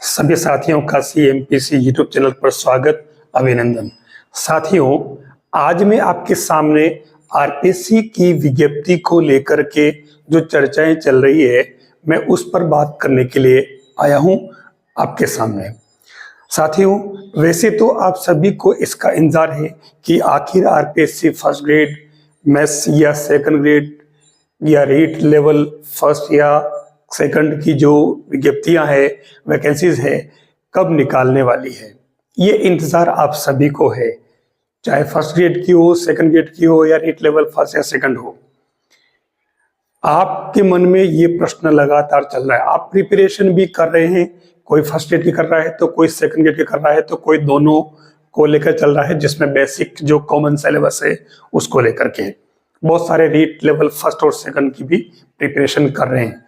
सभी साथियों का CMPC यूट्यूब चैनल पर स्वागत, अभिनंदन। साथियों, आज मैं आपके सामने आरपीएससी की विज्ञप्ति को लेकर के जो चर्चाएं चल रही है, मैं उस पर बात करने के लिए आया हूं आपके सामने। साथियों, वैसे तो आप सभी को इसका इंतजार है कि आखिर आरपीएससी फर्स्ट ग्रेड मैथ्स या सेकंड ग्रेड या रीट लेवल फर्स्ट या सेकंड की जो विज्ञप्तियां है, वैकेंसीज है, कब निकालने वाली है। ये इंतजार आप सभी को है, चाहे फर्स्ट ग्रेड की हो, सेकंड ग्रेड की हो या रीट लेवल फर्स्ट या सेकंड हो। आपके मन में ये प्रश्न लगातार चल रहा है। आप प्रिपरेशन भी कर रहे हैं, कोई फर्स्ट ग्रेड की कर रहा है तो कोई सेकंड ग्रेड की कर रहा है तो कोई दोनों को लेकर चल रहा है, जिसमें बेसिक जो कॉमन सिलेबस है उसको लेकर के। बहुत सारे रीट लेवल फर्स्ट और सेकंड की भी प्रिपरेशन कर रहे हैं।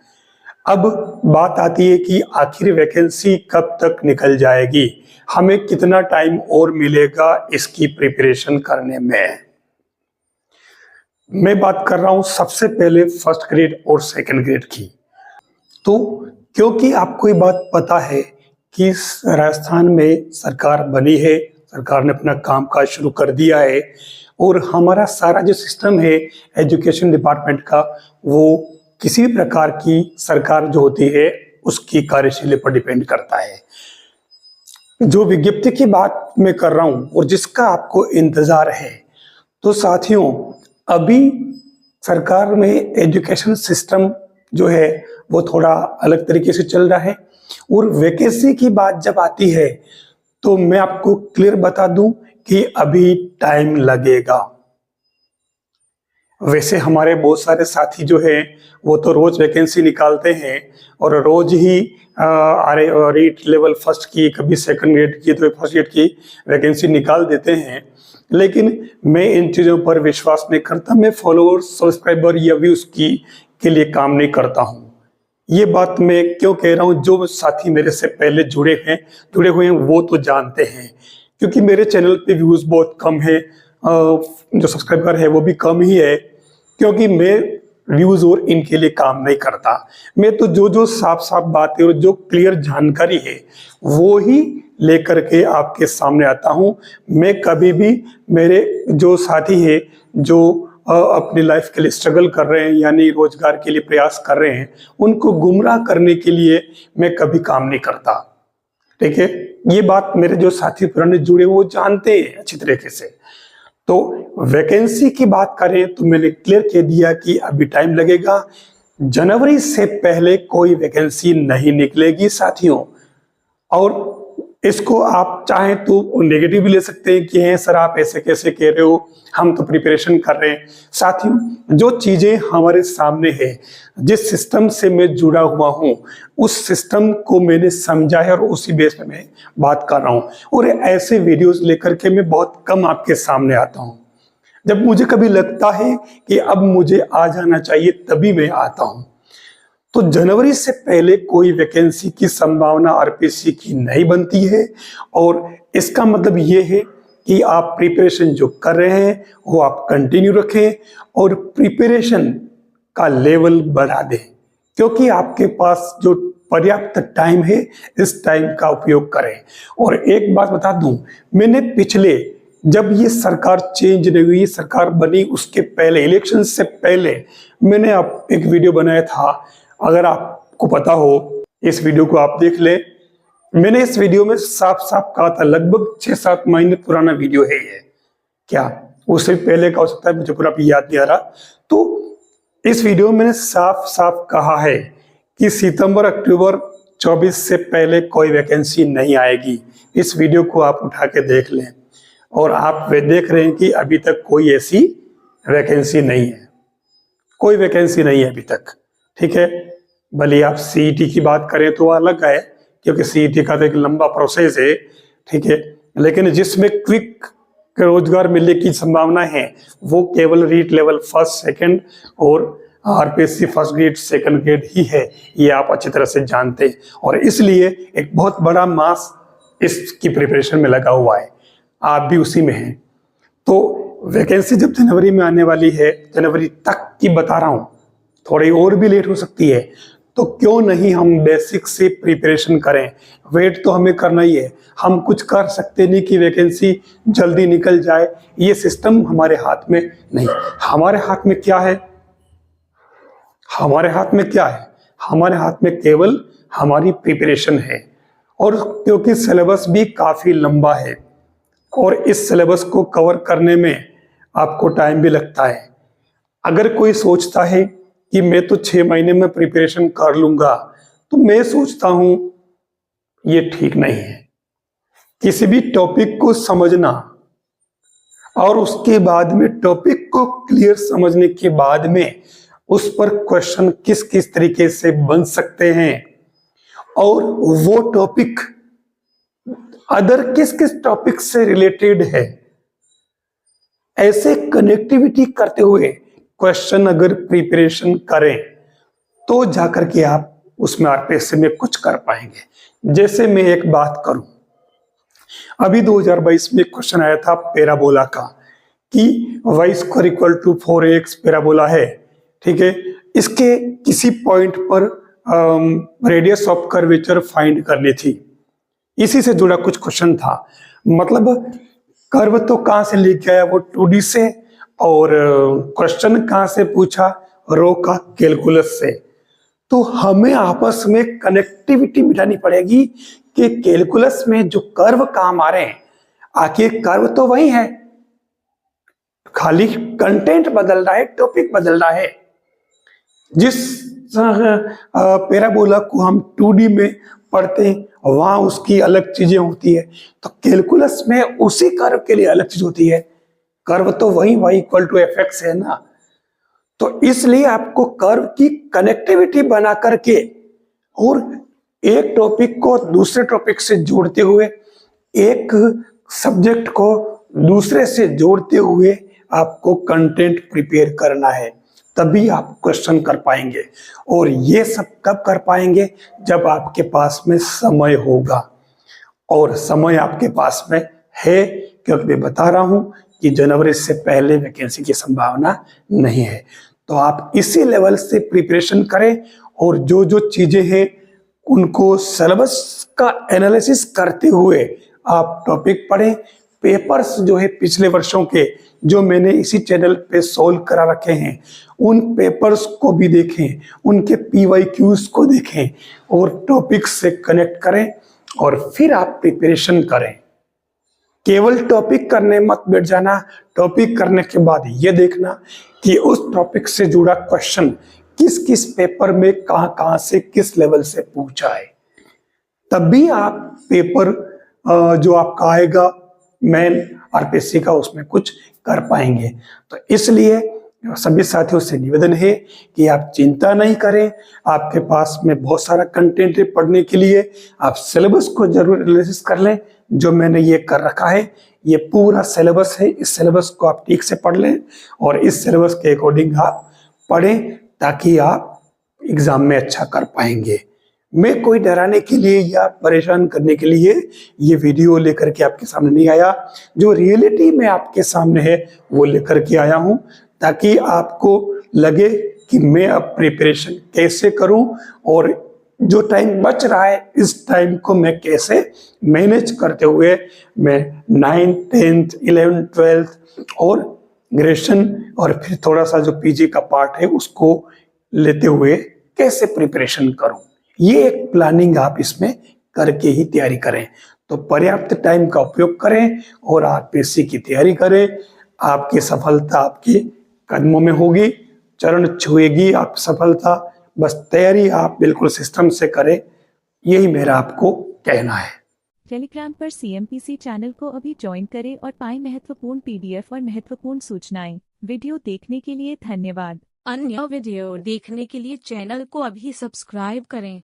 अब बात आती है कि आखिर वैकेंसी कब तक निकल जाएगी, हमें कितना टाइम और मिलेगा इसकी प्रिपरेशन करने में। मैं बात कर रहा हूं सबसे पहले फर्स्ट ग्रेड और सेकंड ग्रेड की। तो क्योंकि आपको ये बात पता है कि राजस्थान में सरकार बनी है, सरकार ने अपना कामकाज शुरू कर दिया है और हमारा सारा जो सिस्टम है एजुकेशन डिपार्टमेंट का, वो किसी भी प्रकार की सरकार जो होती है उसकी कार्यशैली पर डिपेंड करता है। जो विज्ञप्ति की बात मैं कर रहा हूं और जिसका आपको इंतजार है, तो साथियों, अभी सरकार में एजुकेशन सिस्टम जो है वो थोड़ा अलग तरीके से चल रहा है और वैकेंसी की बात जब आती है तो मैं आपको क्लियर बता दूं कि अभी टाइम लगेगा। वैसे हमारे बहुत सारे साथी जो है वो तो रोज वैकेंसी निकालते हैं और रोज ही रीट लेवल फर्स्ट की, कभी सेकंड ग्रेड की तो फर्स्ट ग्रेड की वैकेंसी निकाल देते हैं, लेकिन मैं इन चीज़ों पर विश्वास नहीं करता। मैं फॉलोअर्स, सब्सक्राइबर या व्यूज के लिए काम नहीं करता हूँ। ये बात मैं क्यों कह रहा हूँ, जो साथी मेरे से पहले जुड़े हुए हैं वो तो जानते हैं, क्योंकि मेरे चैनल पे व्यूज बहुत कम है, जो सब्सक्राइबर है वो भी कम ही है, क्योंकि मैं व्यूज और इनके लिए काम नहीं करता। मैं तो जो साफ साफ बातें और जो क्लियर जानकारी है वो ही लेकर के आपके सामने आता हूं। मैं कभी भी मेरे जो साथी है जो अपनी लाइफ के लिए स्ट्रगल कर रहे हैं, यानी रोजगार के लिए प्रयास कर रहे हैं, उनको गुमराह करने के लिए मैं कभी काम नहीं करता। ठीक है, ये बात मेरे जो साथी पुराने जुड़े वो जानते हैं अच्छी तरीके से। तो वैकेंसी की बात करें तो मैंने क्लियर कह दिया कि अभी टाइम लगेगा। जनवरी से पहले कोई वैकेंसी नहीं निकलेगी साथियों। और इसको आप चाहें तो नेगेटिव भी ले सकते हैं कि हैं सर आप ऐसे कैसे कह रहे हो, हम तो प्रिपरेशन कर रहे हैं। साथियों, जो चीजें हमारे सामने है, जिस सिस्टम से मैं जुड़ा हुआ हूं, उस सिस्टम को मैंने समझा है और उसी बेस पे मैं बात कर रहा हूं। और ऐसे वीडियोस लेकर के मैं बहुत कम आपके सामने आता हूं। जब मुझे कभी लगता है कि अब मुझे आ जाना चाहिए तभी मैं आता हूं। तो जनवरी से पहले कोई वैकेंसी की संभावना आरपीएससी की नहीं बनती है, और इसका मतलब ये है कि आप प्रिपरेशन जो कर रहे हैं वो आप कंटिन्यू रखें और प्रिपरेशन का लेवल बढ़ा दें, क्योंकि आपके पास जो पर्याप्त टाइम है इस टाइम का उपयोग करें। और एक बात बता दूं, मैंने पिछले, जब ये सरकार चेंज नहीं हुई, सरकार बनी उसके पहले, इलेक्शन से पहले मैंने अब एक वीडियो बनाया था, अगर आपको पता हो इस वीडियो को आप देख ले। मैंने इस वीडियो में साफ साफ कहा था, लगभग 6-7 महीने पुराना वीडियो है ये, क्या उससे पहले का हो सकता है, मुझे पूरा याद नहीं आ रहा। तो इस वीडियो में मैंने साफ साफ कहा है कि सितंबर अक्टूबर 24 से पहले कोई वैकेंसी नहीं आएगी। इस वीडियो को आप उठा के देख लें, और आप देख रहे हैं कि अभी तक कोई ऐसी वैकेंसी नहीं है, कोई वैकेंसी नहीं है अभी तक। ठीक है, भले आप सीईटी की बात करें तो अलग है, क्योंकि सीईटी का तो एक लंबा प्रोसेस है। ठीक है, लेकिन जिसमें क्विक रोजगार मिलने की संभावना है वो केवल रीट लेवल फर्स्ट, सेकंड और RPSC first grade, second grade ही है, ये आप अच्छी तरह से जानते हैं। और इसलिए एक बहुत बड़ा मास इसकी प्रिपरेशन में लगा हुआ है, आप भी उसी में हैं। तो वैकेंसी जब जनवरी में आने वाली है, जनवरी तक की बता रहा हूं, थोड़ी और भी लेट हो सकती है, तो क्यों नहीं हम बेसिक से प्रिपरेशन करें। वेट तो हमें करना ही है, हम कुछ कर सकते नहीं कि वैकेंसी जल्दी निकल जाए, ये सिस्टम हमारे हाथ में नहीं। हमारे हाथ में क्या है? हमारे हाथ में क्या है? हमारे हाथ में केवल हमारी प्रिपरेशन है। और क्योंकि सिलेबस भी काफी लंबा है और इस सिलेबस को कवर करने में आपको टाइम भी लगता है। अगर कोई सोचता है कि मैं तो 6 महीने में प्रिपरेशन कर लूंगा, तो मैं सोचता हूं ये ठीक नहीं है। किसी भी टॉपिक को समझना और उसके बाद में टॉपिक को क्लियर समझने के बाद में उस पर क्वेश्चन किस किस तरीके से बन सकते हैं और वो टॉपिक अदर किस किस टॉपिक से रिलेटेड है, ऐसे कनेक्टिविटी करते हुए क्वेश्चन अगर प्रिपरेशन करें तो जाकर के आप उसमें आरपीएससी में कुछ कर पाएंगे। जैसे मैं एक बात करूं, अभी 2022 में क्वेश्चन आया था पैराबोला का कि y square equal to 4x parabola है, ठीक है। इसके किसी पॉइंट पर रेडियस ऑफ कर्वेचर फाइंड करनी थी, इसी से जुड़ा कुछ क्वेश्चन था। मतलब कर्व तो कहां से लेके आया, वो 2D से, और क्वेश्चन कहां से पूछा, रो का कैलकुलस से। तो हमें आपस में कनेक्टिविटी बिठानी पड़ेगी कि कैलकुलस में जो कर्व काम आ रहे हैं, आखिर कर्व तो वही है, खाली कंटेंट बदल रहा है, टॉपिक बदल रहा है। जिस पैराबोला को हम 2D में पढ़ते हैं वहां उसकी अलग चीजें होती है, तो कैलकुलस में उसी कर्व के लिए अलग चीज होती है। कर्व तो वही y इक्वल टू fx है ना। तो इसलिए आपको कर्व की कनेक्टिविटी बना करके और एक टॉपिक को दूसरे टॉपिक से जोड़ते हुए, एक सब्जेक्ट को दूसरे से जोड़ते हुए आपको कंटेंट प्रिपेयर करना है, तभी आप क्वेश्चन कर पाएंगे। और ये सब कब कर पाएंगे? जब आपके पास में समय होगा, और समय आपके पास में है, क्योंकि मैं बता रहा हूं कि जनवरी से पहले वैकेंसी की संभावना नहीं है। तो आप इसी लेवल से प्रिपरेशन करें और जो जो चीजें हैं उनको सिलेबस का एनालिसिस करते हुए आप टॉपिक पढ़ें। पेपर्स जो है पिछले वर्षों के जो मैंने इसी चैनल पे सॉल्व करा रखे हैं, उन पेपर्स को भी देखें, उनके PYQs को देखें और टॉपिक से कनेक्ट करें और फिर आप प्रिपरेशन करें। केवल टॉपिक करने मत बैठ जाना। टॉपिक करने के बाद ये देखना कि उस टॉपिक से जुड़ा क्वेश्चन किस किस पेपर में कहां से किस लेवल से पूछा है, तभी आप पेपर जो आपका आएगा मेन आरपीएससी का, उसमें कुछ कर पाएंगे। तो इसलिए सभी साथियों से निवेदन है कि आप चिंता नहीं करें, आपके पास में बहुत सारा कंटेंट है पढ़ने के लिए। आप सिलेबस को जरूर एनालिसिस कर लें, जो मैंने ये कर रखा है। ये पूरा सिलेबस है, इस सिलेबस को आप ठीक से पढ़ लें और इस सिलेबस के अकॉर्डिंग आप पढ़ें, ताकि आप एग्जाम में अच्छा कर पाएंगे। मैं कोई डराने के लिए या परेशान करने के लिए ये वीडियो लेकर के आपके सामने नहीं आया। जो रियलिटी में आपके सामने है वो लेकर के आया हूं, ताकि आपको लगे कि मैं अब प्रिपरेशन कैसे करूं और जो टाइम बच रहा है इस टाइम को मैं कैसे मैनेज करते हुए मैं 9th 10th 11th 12th और ग्रेजुएशन और फिर थोड़ा सा जो पीजी का पार्ट है उसको लेते हुए कैसे प्रिपरेशन करूं। ये एक प्लानिंग आप इसमें करके ही तैयारी करें। तो पर्याप्त टाइम का उपयोग करें और आरपीएससी की तैयारी करें। आपकी सफलता आपके कदमों में होगी, चरण छुएगी आप सफलता। बस तैयारी आप बिल्कुल सिस्टम से करें, यही मेरा आपको कहना है। टेलीग्राम पर CMPC चैनल को अभी ज्वाइन करें और पाएं महत्वपूर्ण PDF और महत्वपूर्ण सूचनाएं। वीडियो देखने के लिए धन्यवाद। अन्य वीडियो देखने के लिए चैनल को अभी सब्सक्राइब करें।